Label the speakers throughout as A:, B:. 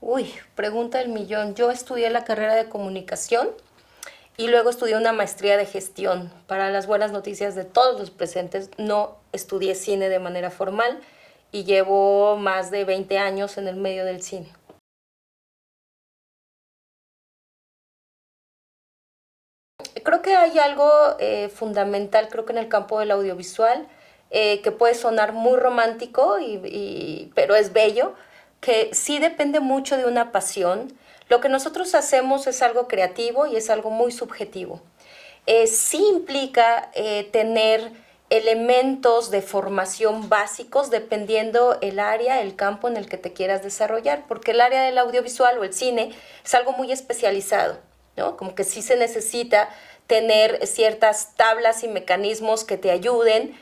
A: Uy, pregunta del millón. Yo estudié la carrera de comunicación y luego estudié una maestría de gestión. Para las buenas noticias de todos los presentes, no estudié cine de manera formal y llevo más de 20 años en el medio del cine. Creo que hay algo fundamental, creo que en el campo del audiovisual, que puede sonar muy romántico, pero es bello, que sí depende mucho de una pasión. Lo que nosotros hacemos es algo creativo y es algo muy subjetivo. Sí implica tener elementos de formación básicos dependiendo el área, el campo en el que te quieras desarrollar, porque el área del audiovisual o el cine es algo muy especializado, ¿no? Como que sí se necesita tener ciertas tablas y mecanismos que te ayuden,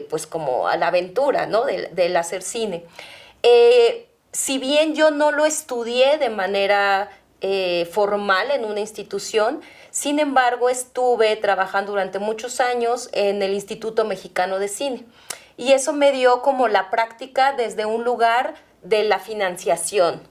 A: pues como a la aventura, ¿no? Del hacer cine. Si bien yo no lo estudié de manera formal en una institución, sin embargo estuve trabajando durante muchos años en el Instituto Mexicano de Cine y eso me dio como la práctica desde un lugar de la financiación.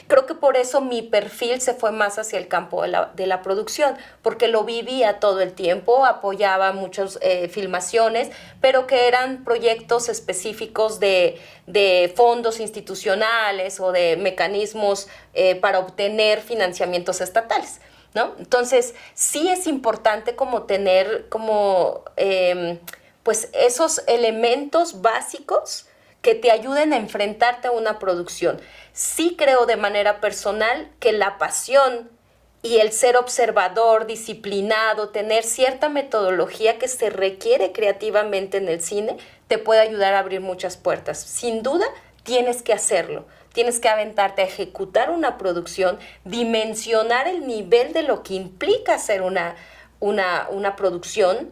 A: Creo que por eso mi perfil se fue más hacia el campo de la producción, porque lo vivía todo el tiempo, apoyaba muchas filmaciones, pero que eran proyectos específicos de fondos institucionales o de mecanismos para obtener financiamientos estatales, ¿no? Entonces, sí es importante como tener como, pues esos elementos básicos que te ayuden a enfrentarte a una producción. Sí creo de manera personal que la pasión y el ser observador, disciplinado, tener cierta metodología que se requiere creativamente en el cine, te puede ayudar a abrir muchas puertas. Sin duda, tienes que hacerlo. Tienes que aventarte a ejecutar una producción, dimensionar el nivel de lo que implica hacer una producción,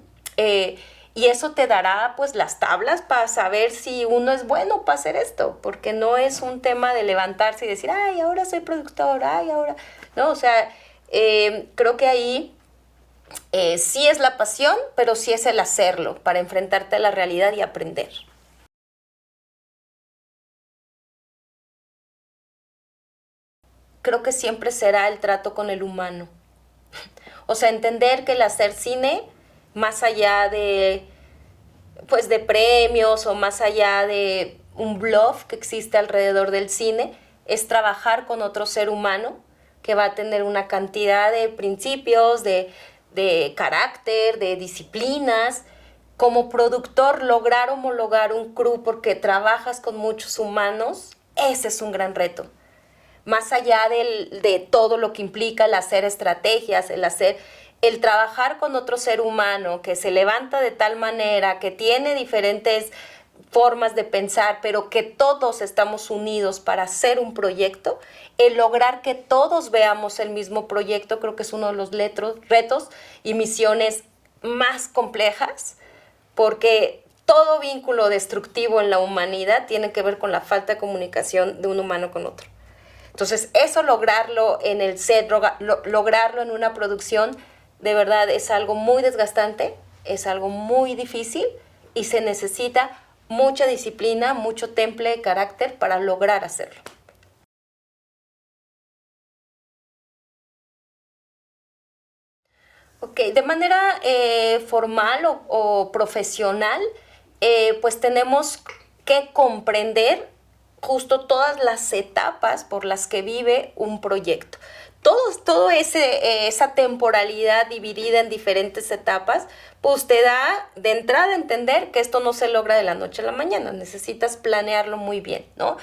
A: y eso te dará pues las tablas para saber si uno es bueno para hacer esto, porque no es un tema de levantarse y decir, ay, ahora soy productor, ay, ahora, no, o sea, creo que ahí sí es la pasión, pero sí es el hacerlo para enfrentarte a la realidad y aprender. Creo que siempre será el trato con el humano. O sea, entender que el hacer cine, más allá de pues de premios o más allá de un bluff que existe alrededor del cine, es trabajar con otro ser humano que va a tener una cantidad de principios, de carácter, de disciplinas. Como productor, lograr homologar un crew porque trabajas con muchos humanos, ese es un gran reto. Más allá de todo lo que implica el hacer estrategias, el trabajar con otro ser humano que se levanta de tal manera, que tiene diferentes formas de pensar, pero que todos estamos unidos para hacer un proyecto, el lograr que todos veamos el mismo proyecto, creo que es uno de los retos y misiones más complejas, porque todo vínculo destructivo en la humanidad tiene que ver con la falta de comunicación de un humano con otro. Entonces, eso lograrlo en el set, lograrlo en una producción, de verdad es algo muy desgastante, es algo muy difícil y se necesita mucha disciplina, mucho temple de carácter para lograr hacerlo. Ok, de manera formal o profesional, pues tenemos que comprender justo todas las etapas por las que vive un proyecto. Todo esa temporalidad dividida en diferentes etapas, pues te da de entrada a entender que esto no se logra de la noche a la mañana, necesitas planearlo muy bien, ¿no?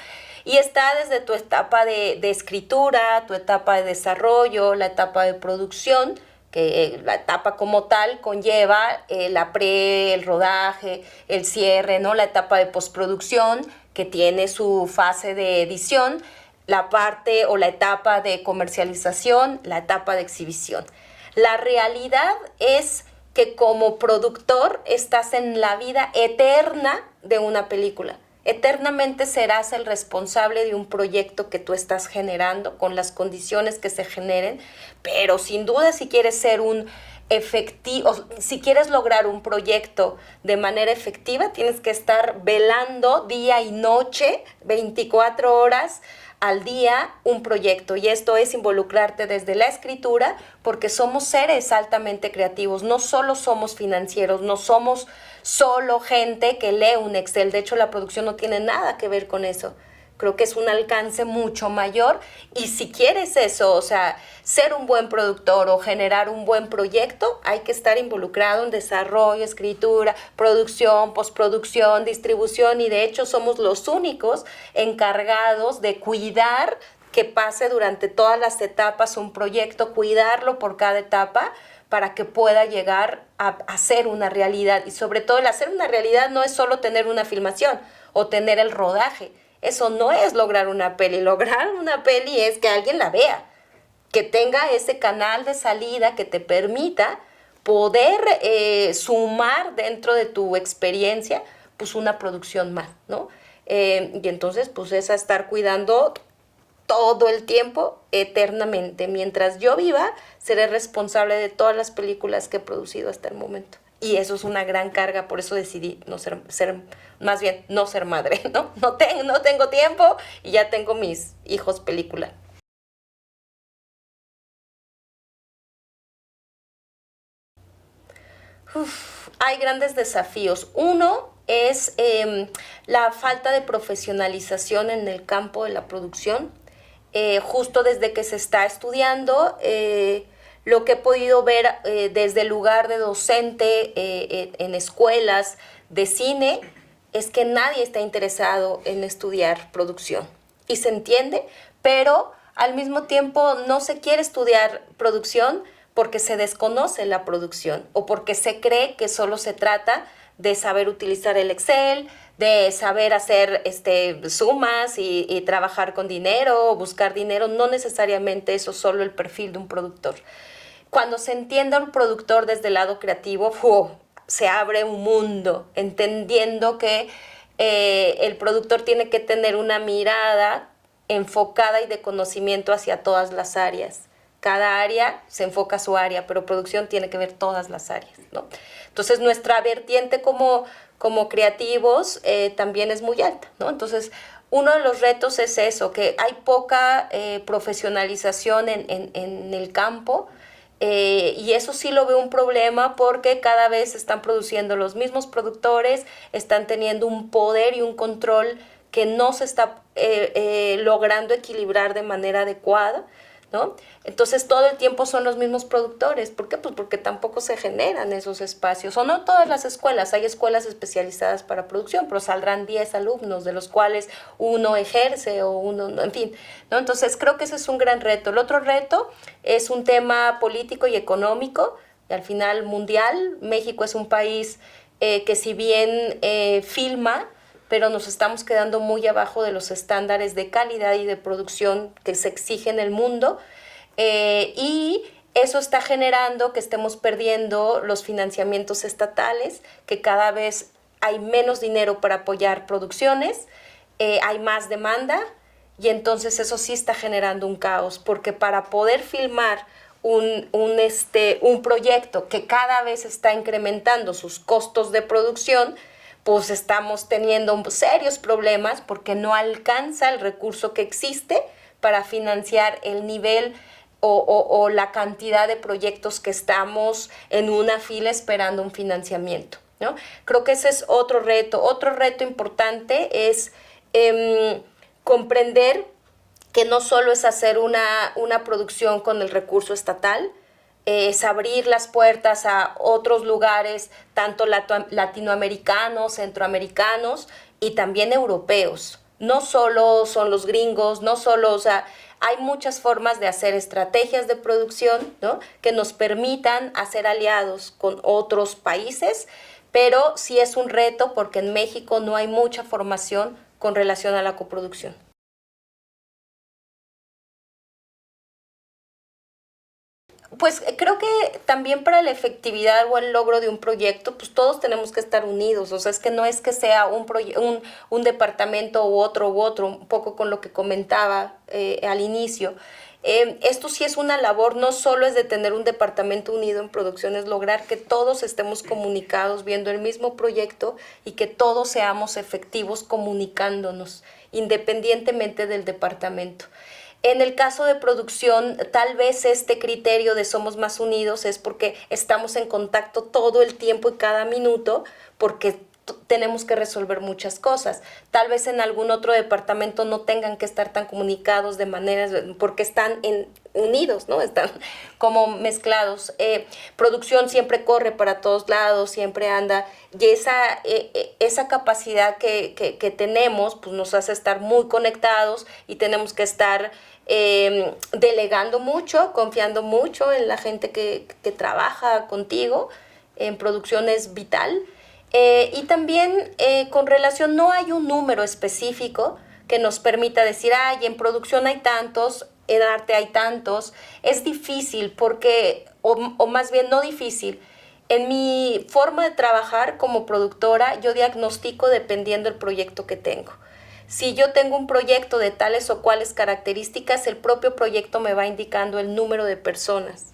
A: Y está desde tu etapa de escritura, tu etapa de desarrollo, la etapa de producción, que la etapa como tal conlleva la el rodaje, el cierre, ¿no? La etapa de postproducción, que tiene su fase de edición, la parte o la etapa de comercialización, la etapa de exhibición. La realidad es que como productor estás en la vida eterna de una película. Eternamente serás el responsable de un proyecto que tú estás generando con las condiciones que se generen, pero sin duda si quieres ser un efectivo, si quieres lograr un proyecto de manera efectiva, tienes que estar velando día y noche, 24 horas, al día un proyecto, y esto es involucrarte desde la escritura, porque somos seres altamente creativos, no solo somos financieros, no somos solo gente que lee un Excel. De hecho, la producción no tiene nada que ver con eso. Creo que es un alcance mucho mayor, y si quieres eso, o sea, ser un buen productor o generar un buen proyecto, hay que estar involucrado en desarrollo, escritura, producción, postproducción, distribución, y de hecho somos los únicos encargados de cuidar que pase durante todas las etapas un proyecto, cuidarlo por cada etapa para que pueda llegar a ser una realidad. Y sobre todo el hacer una realidad no es solo tener una filmación o tener el rodaje. Eso no es lograr una peli. Lograr una peli es que alguien la vea, que tenga ese canal de salida que te permita poder sumar dentro de tu experiencia pues una producción más, ¿no? Y entonces pues es a estar cuidando todo el tiempo, eternamente. Mientras yo viva, seré responsable de todas las películas que he producido hasta el momento. Y eso es una gran carga, por eso decidí más bien, no ser madre, ¿no? No tengo tiempo y ya tengo mis hijos película. Hay grandes desafíos. Uno es la falta de profesionalización en el campo de la producción. Justo desde que se está estudiando, lo que he podido ver desde el lugar de docente en escuelas de cine es que nadie está interesado en estudiar producción. Y se entiende, pero al mismo tiempo no se quiere estudiar producción porque se desconoce la producción o porque se cree que solo se trata de saber utilizar el Excel, de saber hacer sumas y trabajar con dinero, buscar dinero. No necesariamente eso es solo el perfil de un productor. Cuando se entiende a un productor desde el lado creativo, se abre un mundo, entendiendo que el productor tiene que tener una mirada enfocada y de conocimiento hacia todas las áreas. Cada área se enfoca a su área, pero producción tiene que ver todas las áreas, ¿no? Entonces nuestra vertiente como creativos también es muy alta, ¿no? Entonces uno de los retos es eso, que hay poca profesionalización en el campo. Y eso sí lo veo un problema porque cada vez están produciendo los mismos productores, están teniendo un poder y un control que no se está logrando equilibrar de manera adecuada, ¿no? Entonces todo el tiempo son los mismos productores. ¿Por qué? Pues porque tampoco se generan esos espacios. O no todas las escuelas, hay escuelas especializadas para producción, pero saldrán 10 alumnos, de los cuales uno ejerce o uno, en fin, ¿no? Entonces creo que ese es un gran reto. El otro reto es un tema político y económico, y al final mundial. México es un país que si bien filma, pero nos estamos quedando muy abajo de los estándares de calidad y de producción que se exige en el mundo, y eso está generando que estemos perdiendo los financiamientos estatales, que cada vez hay menos dinero para apoyar producciones, hay más demanda, y entonces eso sí está generando un caos, porque para poder filmar un proyecto que cada vez está incrementando sus costos de producción, pues estamos teniendo serios problemas porque no alcanza el recurso que existe para financiar el nivel o la cantidad de proyectos que estamos en una fila esperando un financiamiento, ¿no? Creo que ese es otro reto. Otro reto importante es comprender que no solo es hacer una producción con el recurso estatal, es abrir las puertas a otros lugares, tanto latinoamericanos, centroamericanos y también europeos. No solo son los gringos, no solo, o sea, hay muchas formas de hacer estrategias de producción, ¿no?, que nos permitan hacer aliados con otros países, pero sí es un reto porque en México no hay mucha formación con relación a la coproducción. Pues creo que también para la efectividad o el logro de un proyecto, pues todos tenemos que estar unidos. O sea, es que no es que sea un departamento u otro, un poco con lo que comentaba al inicio. Esto sí es una labor, no solo es de tener un departamento unido en producción, es lograr que todos estemos comunicados viendo el mismo proyecto y que todos seamos efectivos comunicándonos, independientemente del departamento. En el caso de producción, tal vez este criterio de somos más unidos es porque estamos en contacto todo el tiempo y cada minuto, porque tenemos que resolver muchas cosas. Tal vez en algún otro departamento no tengan que estar tan comunicados de maneras, porque están unidos, ¿no? Están como mezclados. Producción siempre corre para todos lados, siempre anda, y esa capacidad que tenemos pues nos hace estar muy conectados y tenemos que estar delegando mucho, confiando mucho en la gente que trabaja contigo. En producción es vital. Y también con relación, no hay un número específico que nos permita decir, ay, en producción hay tantos, en arte hay tantos. Es difícil porque, o más bien no difícil, en mi forma de trabajar como productora, yo diagnostico dependiendo del proyecto que tengo. Si yo tengo un proyecto de tales o cuales características, el propio proyecto me va indicando el número de personas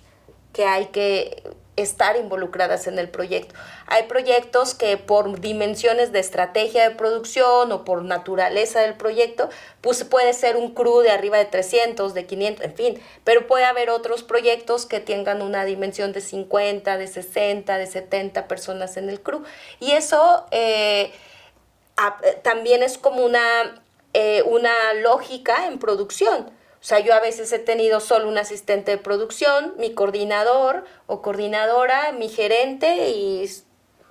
A: que hay que estar involucradas en el proyecto. Hay proyectos que por dimensiones de estrategia de producción o por naturaleza del proyecto, pues puede ser un crew de arriba de 300, de 500, en fin, pero puede haber otros proyectos que tengan una dimensión de 50, de 60, de 70 personas en el crew. Y eso también es como una lógica en producción. O sea, yo a veces he tenido solo un asistente de producción, mi coordinador o coordinadora, mi gerente y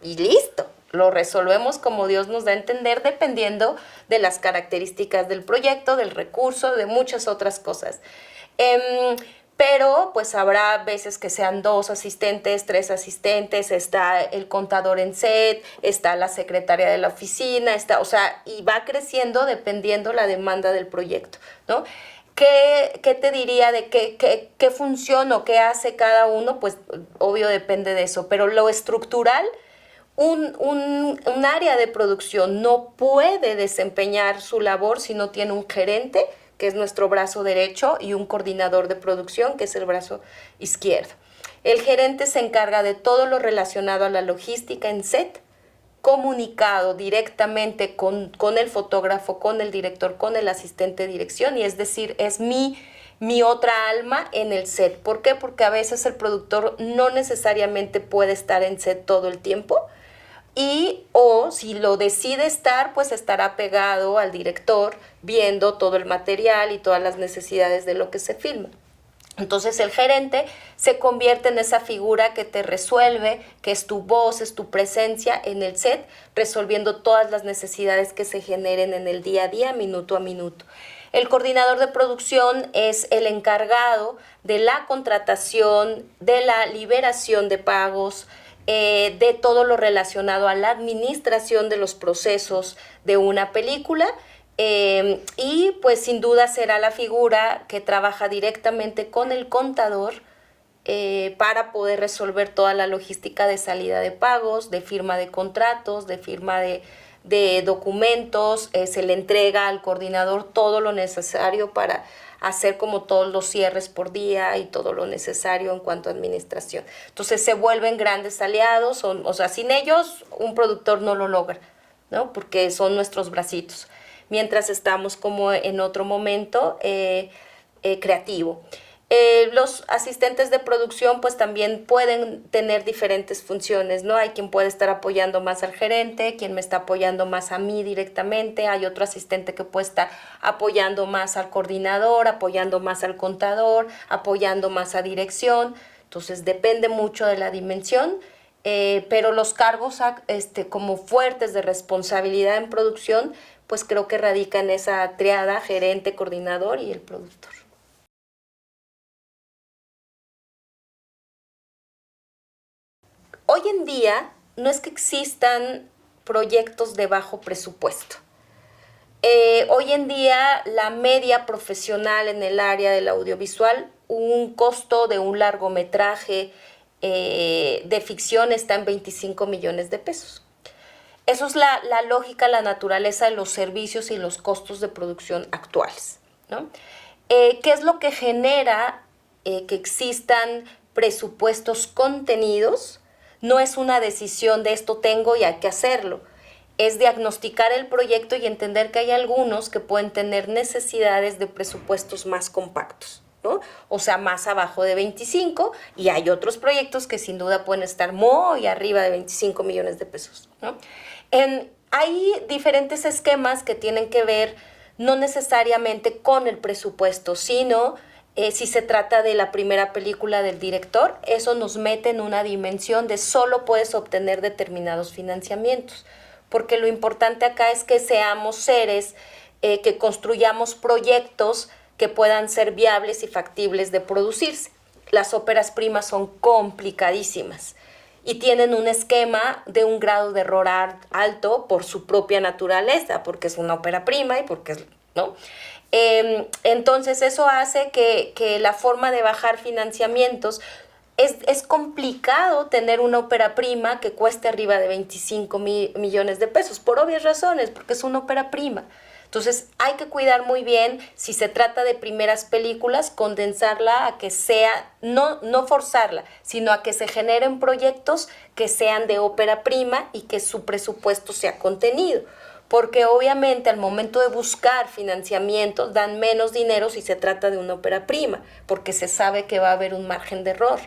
A: listo. Lo resolvemos como Dios nos da a entender dependiendo de las características del proyecto, del recurso, de muchas otras cosas. Pero pues habrá veces que sean 2 asistentes, 3 asistentes, está el contador en set, está la secretaria de la oficina, o sea, y va creciendo dependiendo la demanda del proyecto, ¿no? ¿Qué te diría de qué función o qué hace cada uno? Pues obvio depende de eso, pero lo estructural, un área de producción no puede desempeñar su labor si no tiene un gerente, que es nuestro brazo derecho, y un coordinador de producción, que es el brazo izquierdo. El gerente se encarga de todo lo relacionado a la logística en set, comunicado directamente con el fotógrafo, con el director, con el asistente de dirección, y es decir, es mi otra alma en el set. ¿Por qué? Porque a veces el productor no necesariamente puede estar en set todo el tiempo, o si lo decide estar, pues estará pegado al director viendo todo el material y todas las necesidades de lo que se filma. Entonces el gerente se convierte en esa figura que te resuelve, que es tu voz, es tu presencia en el set, resolviendo todas las necesidades que se generen en el día a día, minuto a minuto. El coordinador de producción es el encargado de la contratación, de la liberación de pagos, de todo lo relacionado a la administración de los procesos de una película. Y pues sin duda será la figura que trabaja directamente con el contador para poder resolver toda la logística de salida de pagos, de firma de contratos, de firma de documentos. Se le entrega al coordinador todo lo necesario para hacer como todos los cierres por día y todo lo necesario en cuanto a administración. Entonces se vuelven grandes aliados, o sea, sin ellos un productor no lo logra, ¿no? Porque son nuestros bracitos, mientras estamos como en otro momento creativo. Los asistentes de producción pues también pueden tener diferentes funciones, ¿no? Hay quien puede estar apoyando más al gerente, quien me está apoyando más a mí directamente, hay otro asistente que puede estar apoyando más al coordinador, apoyando más al contador, apoyando más a dirección. Entonces depende mucho de la dimensión, pero los cargos como fuertes de responsabilidad en producción pues creo que radica en esa triada gerente, coordinador y el productor. Hoy en día no es que existan proyectos de bajo presupuesto. Hoy en día la media profesional en el área del audiovisual, un costo de un largometraje de ficción está en 25 millones de pesos. Eso es la lógica, la naturaleza de los servicios y los costos de producción actuales, ¿no? ¿Qué es lo que genera que existan presupuestos contenidos? No es una decisión de esto tengo y hay que hacerlo. Es diagnosticar el proyecto y entender que hay algunos que pueden tener necesidades de presupuestos más compactos, ¿no? O sea, más abajo de 25, y hay otros proyectos que sin duda pueden estar muy arriba de 25 millones de pesos, ¿no? Hay diferentes esquemas que tienen que ver no necesariamente con el presupuesto, sino si se trata de la primera película del director, eso nos mete en una dimensión de solo puedes obtener determinados financiamientos, porque lo importante acá es que seamos seres que construyamos proyectos que puedan ser viables y factibles de producirse. Las óperas primas son complicadísimas y tienen un esquema de un grado de error alto por su propia naturaleza, porque es una ópera prima y porque es, ¿no? Entonces eso hace que la forma de bajar financiamientos es complicado tener una ópera prima que cueste arriba de 25 millones de pesos, por obvias razones, porque es una ópera prima. Entonces hay que cuidar muy bien, si se trata de primeras películas, condensarla a que sea, no forzarla, sino a que se generen proyectos que sean de ópera prima y que su presupuesto sea contenido. Porque obviamente al momento de buscar financiamientos dan menos dinero si se trata de una ópera prima, porque se sabe que va a haber un margen de error,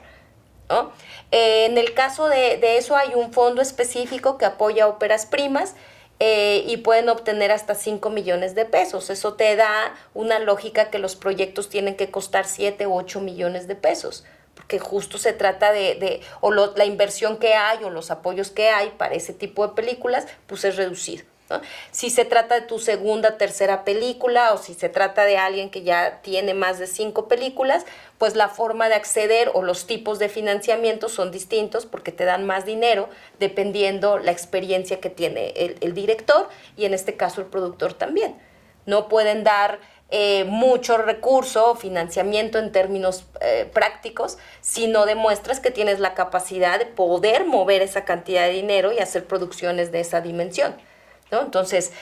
A: ¿no? En el caso de eso hay un fondo específico que apoya óperas primas y pueden obtener hasta 5 millones de pesos. Eso te da una lógica que los proyectos tienen que costar 7 u 8 millones de pesos, porque justo se trata la inversión que hay o los apoyos que hay para ese tipo de películas, pues es reducido, ¿no? Si se trata de tu segunda, tercera película o si se trata de alguien que ya tiene más de 5 películas, pues la forma de acceder o los tipos de financiamiento son distintos porque te dan más dinero dependiendo la experiencia que tiene el director y en este caso el productor también. No pueden dar mucho recurso o financiamiento en términos prácticos si no demuestras que tienes la capacidad de poder mover esa cantidad de dinero y hacer producciones de esa dimensión, ¿no? Entonces,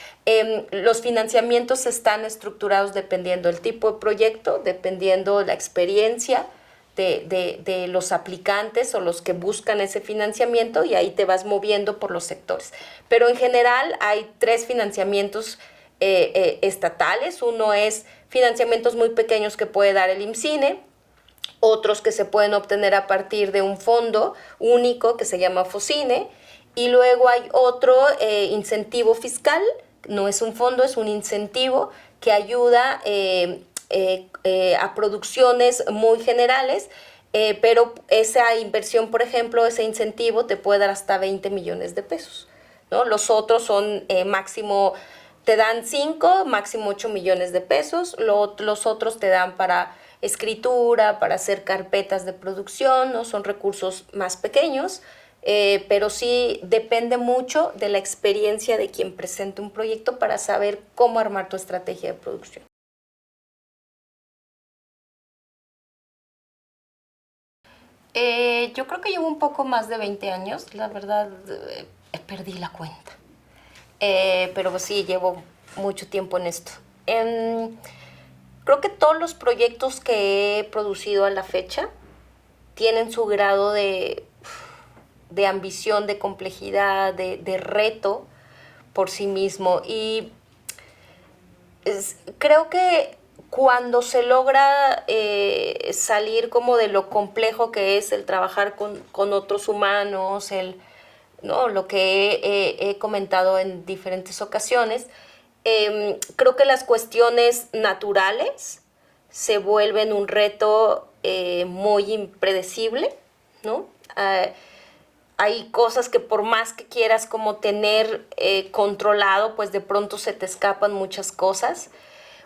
A: los financiamientos están estructurados dependiendo del tipo de proyecto, dependiendo la experiencia de los aplicantes o los que buscan ese financiamiento y ahí te vas moviendo por los sectores. Pero en general hay 3 financiamientos estatales. Uno es financiamientos muy pequeños que puede dar el IMCINE, otros que se pueden obtener a partir de un fondo único que se llama FOCINE, y luego hay otro incentivo fiscal, no es un fondo, es un incentivo que ayuda a producciones muy generales, pero esa inversión, por ejemplo, ese incentivo te puede dar hasta 20 millones de pesos, ¿no? Los otros son máximo, te dan 5, máximo 8 millones de pesos, los otros te dan para escritura, para hacer carpetas de producción, ¿no? Son recursos más pequeños, pero sí depende mucho de la experiencia de quien presente un proyecto para saber cómo armar tu estrategia de producción. Yo creo que llevo un poco más de 20 años, la verdad perdí la cuenta. Pero pues sí, llevo mucho tiempo en esto. Creo que todos los proyectos que he producido a la fecha tienen su grado de ambición, de complejidad, de reto por sí mismo. Y creo que cuando se logra salir como de lo complejo que es el trabajar con otros humanos, ¿no? Lo que he comentado en diferentes ocasiones, creo que las cuestiones naturales se vuelven un reto muy impredecible, ¿no? Hay cosas que por más que quieras como tener controlado, pues de pronto se te escapan muchas cosas.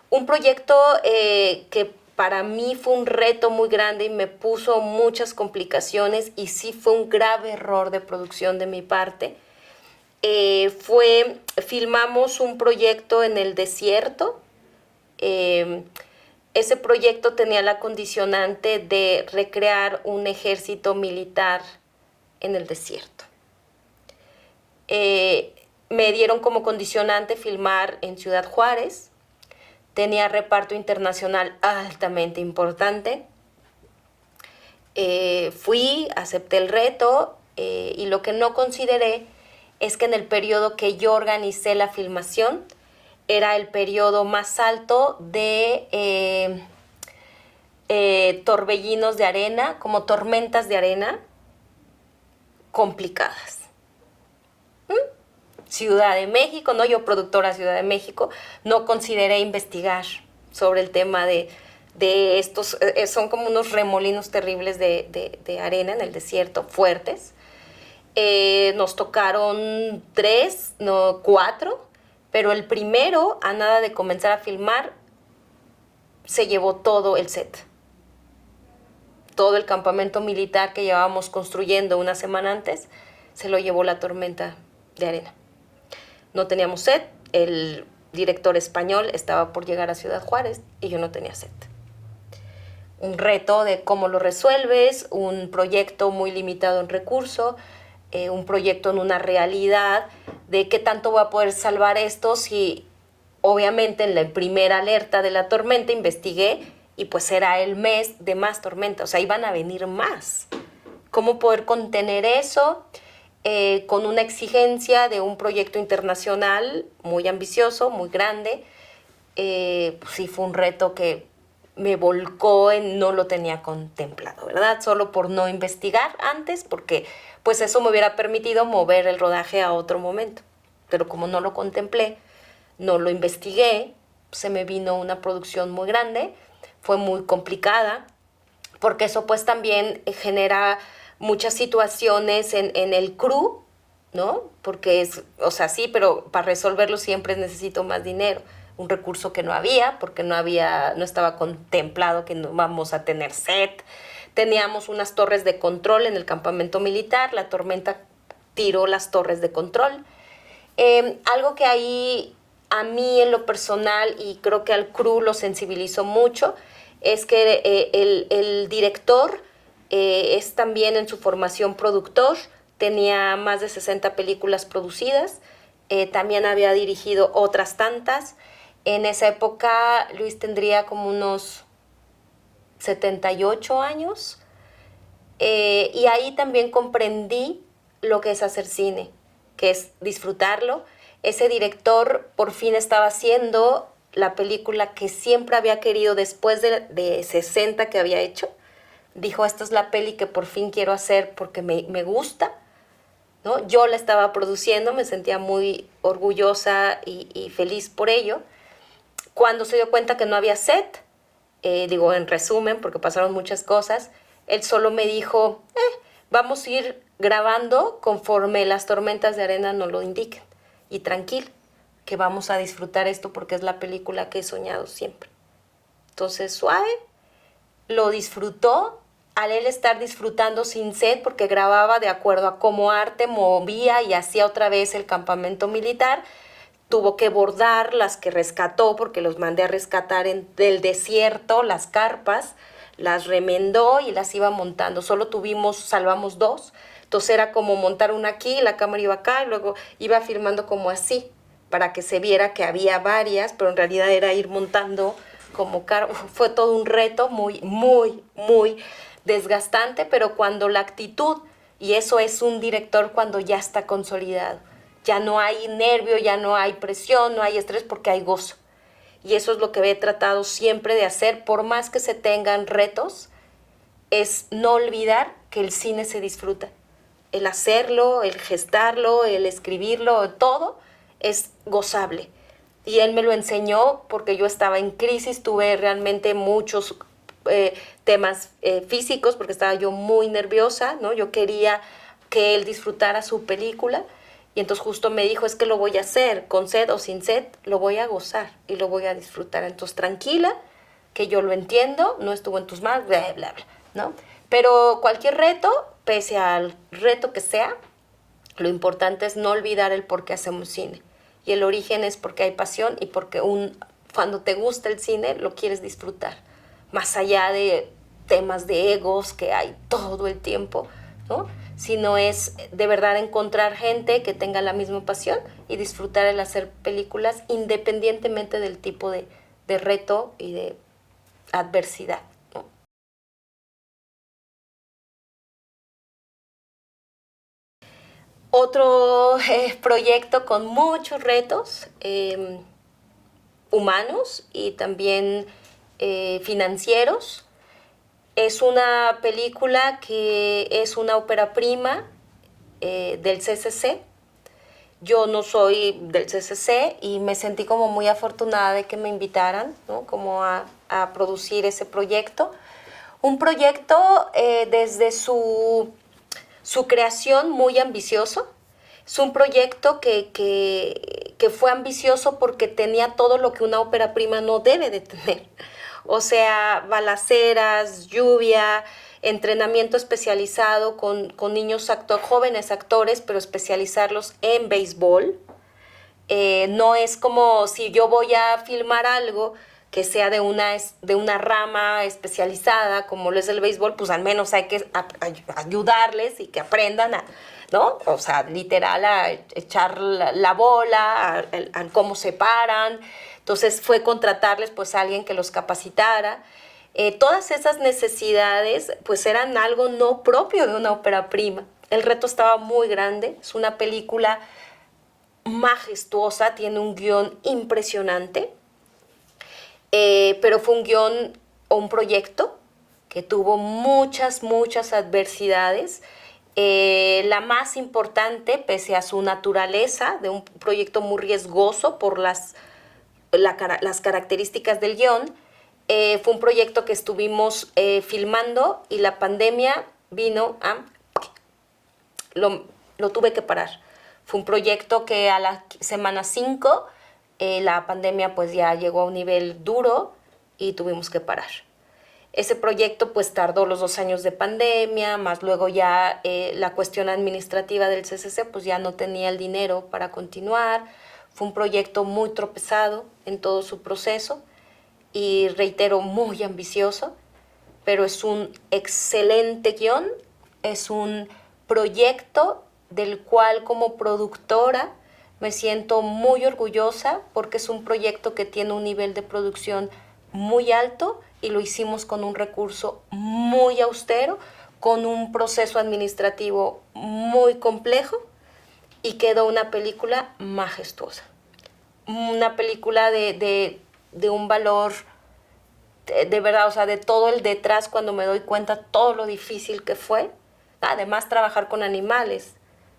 A: Un proyecto que para mí fue un reto muy grande y me puso muchas complicaciones y sí fue un grave error de producción de mi parte. Filmamos un proyecto en el desierto. Ese proyecto tenía la condicionante de recrear un ejército militar en el desierto. Me dieron como condicionante filmar en Ciudad Juárez. tenía reparto internacional altamente importante. Fui, acepté el reto y lo que no consideré es que en el periodo que yo organicé la filmación era el periodo más alto de torbellinos de arena, como tormentas de arena complicadas. Ciudad de México, ¿no? Yo, productora Ciudad de México, no consideré investigar sobre el tema de estos, son como unos remolinos terribles de arena en el desierto, fuertes. Nos tocaron 3, no 4, pero el primero, a nada de comenzar a filmar, se llevó todo el set. Todo el campamento militar que llevábamos construyendo una semana antes, se lo llevó la tormenta de arena. No teníamos set, el director español estaba por llegar a Ciudad Juárez y yo no tenía set. Un reto de cómo lo resuelves, un proyecto muy limitado en recursos, un proyecto en una realidad de qué tanto voy a poder salvar esto si obviamente en la primera alerta de la tormenta investigué y pues era el mes de más tormenta, o sea, iban a venir más. ¿Cómo poder contener eso? Con una exigencia de un proyecto internacional muy ambicioso, muy grande. Pues sí, fue un reto que me volcó en no lo tenía contemplado, ¿verdad? Solo por no investigar antes, porque pues eso me hubiera permitido mover el rodaje a otro momento. Pero como no lo contemplé, no lo investigué, se me vino una producción muy grande, fue muy complicada, porque eso pues también genera muchas situaciones en el crew, ¿no? Porque es, o sea, sí, pero para resolverlo siempre necesito más dinero. Un recurso que no había, porque no estaba contemplado que no vamos a tener set. Teníamos unas torres de control en el campamento militar, la tormenta tiró las torres de control. Algo que ahí a mí en lo personal, y creo que al crew lo sensibilizó mucho, es que el director es también en su formación productor, tenía más de 60 películas producidas, también había dirigido otras tantas. En esa época Luis tendría como unos 78 años, y ahí también comprendí lo que es hacer cine, que es disfrutarlo. Ese director por fin estaba haciendo la película que siempre había querido después de 60 que había hecho. Dijo, esta es la peli que por fin quiero hacer porque me gusta, ¿no? Yo la estaba produciendo, me sentía muy orgullosa y feliz por ello. Cuando se dio cuenta que no había set, digo en resumen, porque pasaron muchas cosas, él solo me dijo, vamos a ir grabando conforme las tormentas de arena nos lo indiquen. Y tranquilo, que vamos a disfrutar esto porque es la película que he soñado siempre. Entonces, suave, lo disfrutó. Al él estar disfrutando sin set, porque grababa de acuerdo a cómo arte movía y hacía otra vez el campamento militar, tuvo que bordar las que rescató, porque los mandé a rescatar del desierto, las carpas, las remendó y las iba montando. Salvamos 2. Entonces era como montar una aquí, la cámara iba acá y luego iba filmando como así, para que se viera que había varias, pero en realidad era ir montando como fue todo un reto muy, muy, muy desgastante, pero cuando la actitud, y eso es un director cuando ya está consolidado, ya no hay nervio, ya no hay presión, no hay estrés porque hay gozo. Y eso es lo que he tratado siempre de hacer, por más que se tengan retos, es no olvidar que el cine se disfruta. El hacerlo, el gestarlo, el escribirlo, todo es gozable. Y él me lo enseñó porque yo estaba en crisis, tuve realmente muchos temas físicos porque estaba yo muy nerviosa, ¿no? Yo quería que él disfrutara su película y entonces justo me dijo, es que lo voy a hacer, con set o sin set, lo voy a gozar y lo voy a disfrutar. Entonces tranquila, que yo lo entiendo, no estuvo en tus manos, bla, bla, bla, ¿no? Pero cualquier reto, pese al reto que sea, lo importante es no olvidar el por qué hacemos cine. Y el origen es porque hay pasión y porque cuando te gusta el cine lo quieres disfrutar. Más allá de temas de egos que hay todo el tiempo, ¿no? Sino es de verdad encontrar gente que tenga la misma pasión y disfrutar el hacer películas independientemente del tipo de de reto y de adversidad, ¿no? Otro proyecto con muchos retos humanos y también financieros. Es una película que es una ópera prima del CCC. Yo no soy del CCC y me sentí como muy afortunada de que me invitaran, ¿no? Como a producir ese proyecto. Un proyecto desde su creación muy ambicioso. Es un proyecto que fue ambicioso porque tenía todo lo que una ópera prima no debe de tener. O sea, balaceras, lluvia, entrenamiento especializado con niños jóvenes actores, pero especializarlos en béisbol. No es como si yo voy a filmar algo que sea de una rama especializada, como lo es el béisbol, pues al menos hay que ayudarles y que aprendan a, ¿no? O sea, literal, a echar la bola, a cómo se paran. Entonces fue contratarles pues a alguien que los capacitara. Todas esas necesidades pues eran algo no propio de una ópera prima. El reto estaba muy grande, es una película majestuosa, tiene un guión impresionante, pero fue un guión o un proyecto que tuvo muchas adversidades. La más importante, pese a su naturaleza, de un proyecto muy riesgoso por las características del guión, fue un proyecto que estuvimos filmando y la pandemia vino a... Lo tuve que parar. Fue un proyecto que a la semana 5 la pandemia pues ya llegó a un nivel duro y tuvimos que parar. Ese proyecto pues tardó los 2 años de pandemia, más luego ya la cuestión administrativa del CCC pues ya no tenía el dinero para continuar. Fue un proyecto muy tropezado en todo su proceso y reitero, muy ambicioso, pero es un excelente guión, es un proyecto del cual como productora me siento muy orgullosa porque es un proyecto que tiene un nivel de producción muy alto y lo hicimos con un recurso muy austero, con un proceso administrativo muy complejo y quedó una película majestuosa. Una película de un valor de verdad, o sea, de todo el detrás cuando me doy cuenta todo lo difícil que fue. Además, trabajar con animales.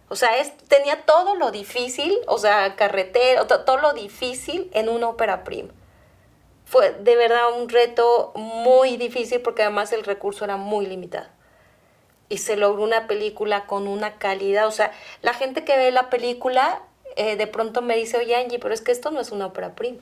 A: O sea, tenía todo lo difícil, o sea, carretera, todo lo difícil en una ópera prima. Fue de verdad un reto muy difícil porque además el recurso era muy limitado. Y se logró una película con una calidad, o sea, la gente que ve la película de pronto me dice, oye Angie, pero es que esto no es una ópera prima.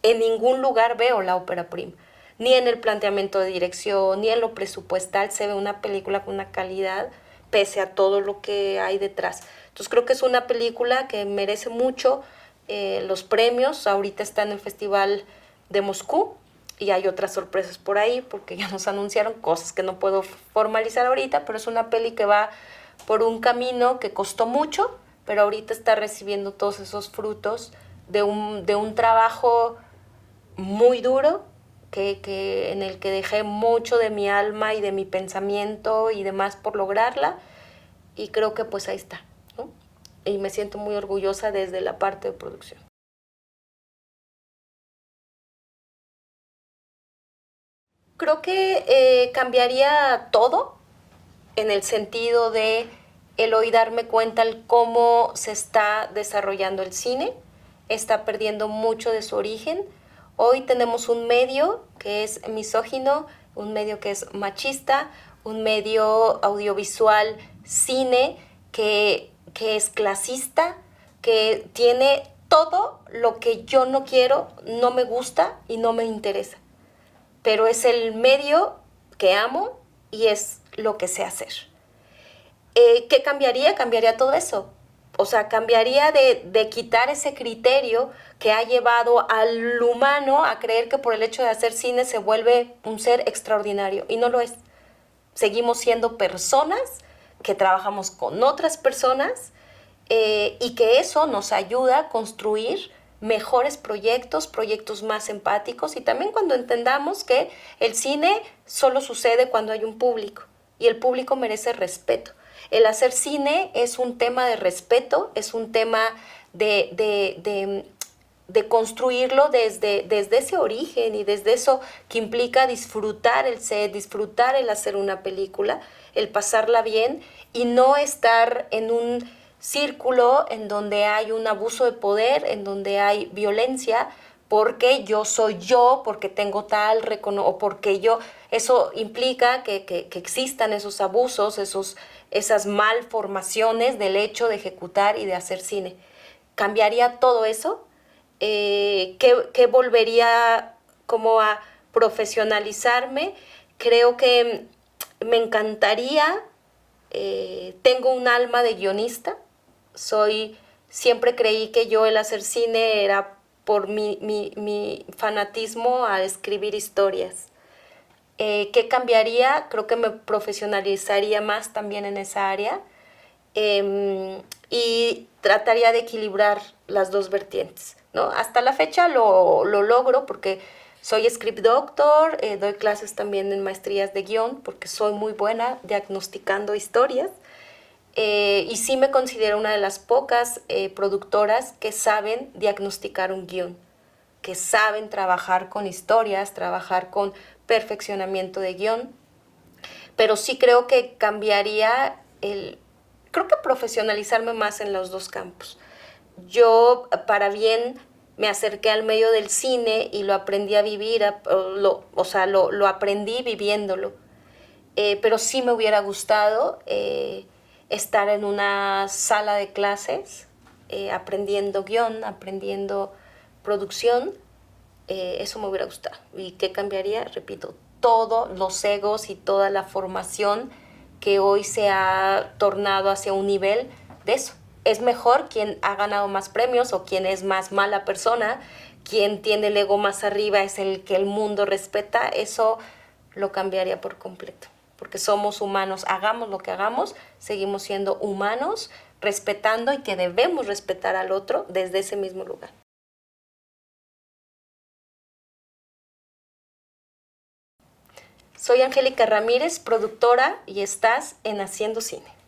A: En ningún lugar veo la ópera prima. Ni en el planteamiento de dirección, ni en lo presupuestal se ve una película con una calidad pese a todo lo que hay detrás. Entonces creo que es una película que merece mucho los premios. Ahorita está en el Festival de Moscú y hay otras sorpresas por ahí porque ya nos anunciaron cosas que no puedo formalizar ahorita, pero es una peli que va por un camino que costó mucho, pero ahorita está recibiendo todos esos frutos de un trabajo muy duro en el que dejé mucho de mi alma y de mi pensamiento y demás por lograrla y creo que pues ahí está, ¿no? Y me siento muy orgullosa desde la parte de producción. Creo que cambiaría todo en el sentido de el hoy darme cuenta el cómo se está desarrollando el cine, está perdiendo mucho de su origen. Hoy tenemos un medio que es misógino, un medio que es machista, un medio audiovisual, cine, que es clasista, que tiene todo lo que yo no quiero, no me gusta y no me interesa. Pero es el medio que amo y es lo que sé hacer. ¿Qué cambiaría? Cambiaría todo eso. O sea, cambiaría de quitar ese criterio que ha llevado al humano a creer que por el hecho de hacer cine se vuelve un ser extraordinario. Y no lo es. Seguimos siendo personas que trabajamos con otras personas y que eso nos ayuda a construir mejores proyectos, proyectos más empáticos y también cuando entendamos que el cine solo sucede cuando hay un público y el público merece respeto. El hacer cine es un tema de respeto, es un tema de construirlo desde ese origen y desde eso que implica disfrutar el set, disfrutar el hacer una película, el pasarla bien y no estar en un círculo en donde hay un abuso de poder, en donde hay violencia, porque yo soy yo, porque tengo tal o porque yo, eso implica que existan esos abusos, esas malformaciones del hecho de ejecutar y de hacer cine. ¿Cambiaría todo eso? Que volvería como a profesionalizarme. Creo que me encantaría, tengo un alma de guionista, siempre creí que yo el hacer cine era por mi fanatismo a escribir historias. ¿Qué cambiaría? Creo que me profesionalizaría más también en esa área y trataría de equilibrar las dos vertientes, ¿no? Hasta la fecha lo logro porque soy script doctor, doy clases también en maestrías de guión porque soy muy buena diagnosticando historias y sí me considero una de las pocas productoras que saben diagnosticar un guión, que saben trabajar con historias, trabajar con perfeccionamiento de guión, pero sí creo que cambiaría creo que profesionalizarme más en los dos campos. Yo, para bien, me acerqué al medio del cine y lo aprendí a vivir, lo aprendí viviéndolo. Pero sí me hubiera gustado estar en una sala de clases, aprendiendo guión, aprendiendo producción. Eso me hubiera gustado. ¿Y qué cambiaría? Repito, todos los egos y toda la formación que hoy se ha tornado hacia un nivel de eso. Es mejor quien ha ganado más premios o quien es más mala persona, quien tiene el ego más arriba es el que el mundo respeta. Eso lo cambiaría por completo, porque somos humanos, hagamos lo que hagamos, seguimos siendo humanos, respetando y que debemos respetar al otro desde ese mismo lugar. Soy Angélica Ramírez, productora, y estás en Haciendo Cine.